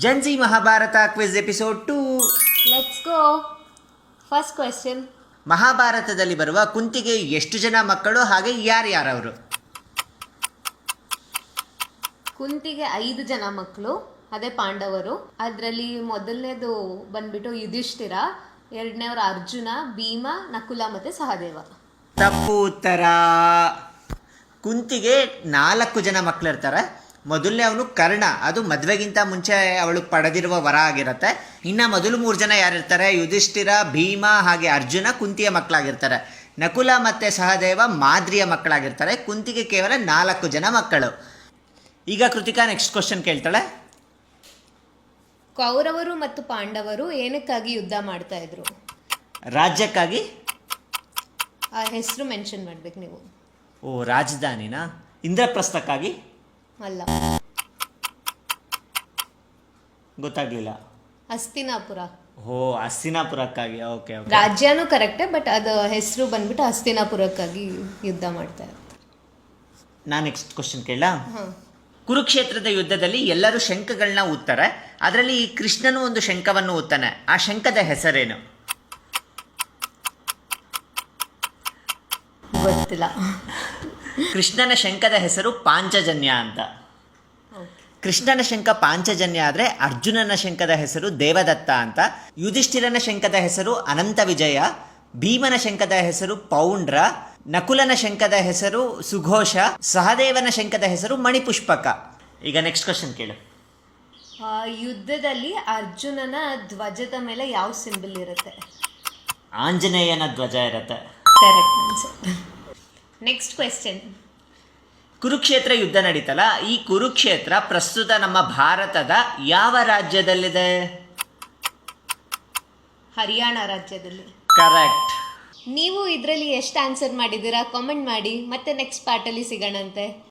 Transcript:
ಜನ್ಸಿ Mahabharata quiz episode 2. Let's go. First question. ಮಹಾಭಾರತದಲ್ಲಿ ಬರುವ ಕುಂತಿಗೆ ಎಷ್ಟು ಜನ ಮಕ್ಕಳು, ಹಾಗೆ ಯಾರ್ಯಾರವರು? ಕುಂತಿಗೆ 5 ಜನ ಮಕ್ಕಳು, ಅದೇ ಪಾಂಡವರು. ಅದರಲ್ಲಿ ಮೊದಲನೇದು ಬಂದ್ಬಿಟ್ಟು ಯುಧಿಷ್ಠಿರ, ಎರಡನೇವರು ಅರ್ಜುನ, ಭೀಮ, ನಕುಲ ಮತ್ತು ಸಹದೇವ. ತಪ್ಪು ಉತ್ತರ. ಕುಂತಿಗೆ 4 ಜನ ಮಕ್ಕಳಿರ್ತಾರೆ. ಮೊದಲನೇ ಅವನು ಕರ್ಣ, ಅದು ಮದುವೆಗಿಂತ ಮುಂಚೆ ಅವಳು ಪಡೆದಿರುವ ವರ ಆಗಿರುತ್ತೆ. ಇನ್ನು ಮೊದಲು 3 ಜನ ಯಾರಿರ್ತಾರೆ? ಯುಧಿಷ್ಠಿರ, ಭೀಮ ಹಾಗೆ ಅರ್ಜುನ ಕುಂತಿಯ ಮಕ್ಕಳಾಗಿರ್ತಾರೆ. ನಕುಲ ಮತ್ತು ಸಹದೇವ ಮಾದ್ರಿಯ ಮಕ್ಕಳಾಗಿರ್ತಾರೆ. ಕುಂತಿಗೆ ಕೇವಲ 4 ಜನ ಮಕ್ಕಳು. ಈಗ ಕೃತಿಕಾ ನೆಕ್ಸ್ಟ್ ಕ್ವಶನ್ ಕೇಳ್ತಾಳೆ. ಕೌರವರು ಮತ್ತು ಪಾಂಡವರು ಏನಕ್ಕಾಗಿ ಯುದ್ಧ ಮಾಡ್ತಾ ಇದ್ರು? ರಾಜ್ಯಕ್ಕಾಗಿ. ಆ ಹೆಸರು ಮೆನ್ಷನ್ ಮಾಡ್ಬೇಕು ನೀವು. ಓ, ರಾಜಧಾನಿನಾ? ಇಂದ್ರಪ್ರಸ್ಥಕ್ಕಾಗಿ ಅಲ್ಲ, ಗೊತ್ತಾಗ್ಲಿಲ್ಲ. ಹಸ್ತಿನಾಪುರ. ಓ, ಹಸ್ತಿನಾಪುರಕ್ಕಾಗಿ. Okay okay. ರಾಜ್ಯನೂ ಕರೆಕ್ಟೇ, ಬಟ್ ಅದು ಹೆಸರು ಬಂದ್ಬಿಟ್ಟು ಹಸ್ತಿನಾಪುರಕ್ಕಾಗಿ ಯುದ್ಧ ಮಾಡ್ತಾ ಇರುತ್ತೆ. ನಾನು ನೆಕ್ಸ್ಟ್ ಕ್ವಶನ್ ಕೇಳ. ಹಾಂ. ಕುರುಕ್ಷೇತ್ರದ ಯುದ್ಧದಲ್ಲಿ ಎಲ್ಲರೂ ಶಂಖಗಳನ್ನ ಊದ್ತಾರೆ. ಅದರಲ್ಲಿ ಈ ಕೃಷ್ಣನು ಒಂದು ಶಂಖವನ್ನು ಊದ್ತಾನೆ. ಆ ಶಂಖದ ಹೆಸರೇನು? ಗೊತ್ತಿಲ್ಲ. ಕೃಷ್ಣನ ಶಂಖದ ಹೆಸರು ಪಾಂಚಜನ್ಯ ಅಂತ. ಕೃಷ್ಣನ ಶಂಖ ಪಾಂಚಜನ್ಯ ಆದರೆ ಅರ್ಜುನನ ಶಂಖದ ಹೆಸರು ದೇವದತ್ತ ಅಂತ. ಯುಧಿಷ್ಠಿರನ ಶಂಖದ ಹೆಸರು ಅನಂತ ವಿಜಯ. ಭೀಮನ ಶಂಖದ ಹೆಸರು ಪೌಂಡ್ರ. ನಕುಲನ ಶಂಖದ ಹೆಸರು ಸುಘೋಷ. ಸಹದೇವನ ಶಂಖದ ಹೆಸರು ಮಣಿಪುಷ್ಪಕ. ಈಗ ನೆಕ್ಸ್ಟ್ ಕ್ವಶನ್ ಕೇಳು. ಯುದ್ಧದಲ್ಲಿ ಅರ್ಜುನನ ಧ್ವಜದ ಮೇಲೆ ಯಾವ ಸಿಂಬಲ್ ಇರುತ್ತೆ? ಆಂಜನೇಯನ ಧ್ವಜ ಇರುತ್ತೆ. Correct answer. Next question. Kurukshetra ಯುದ್ಧ ನಡೀತಲ್ಲ, ಈ ಕುರುಕ್ಷೇತ್ರ ಪ್ರಸ್ತುತ ನಮ್ಮ ಭಾರತದ ಯಾವ ರಾಜ್ಯದಲ್ಲಿದೆ? ಹರಿಯಾಣ ರಾಜ್ಯದಲ್ಲಿ. ಕರೆಕ್ಟ್. ನೀವು ಇದರಲ್ಲಿ ಎಷ್ಟು ಆನ್ಸರ್ ಮಾಡಿದ್ದೀರಾ ಕಾಮೆಂಟ್ ಮಾಡಿ. ಮತ್ತೆ ನೆಕ್ಸ್ಟ್ ಪಾರ್ಟಲ್ಲಿ ಸಿಗೋಣಂತೆ.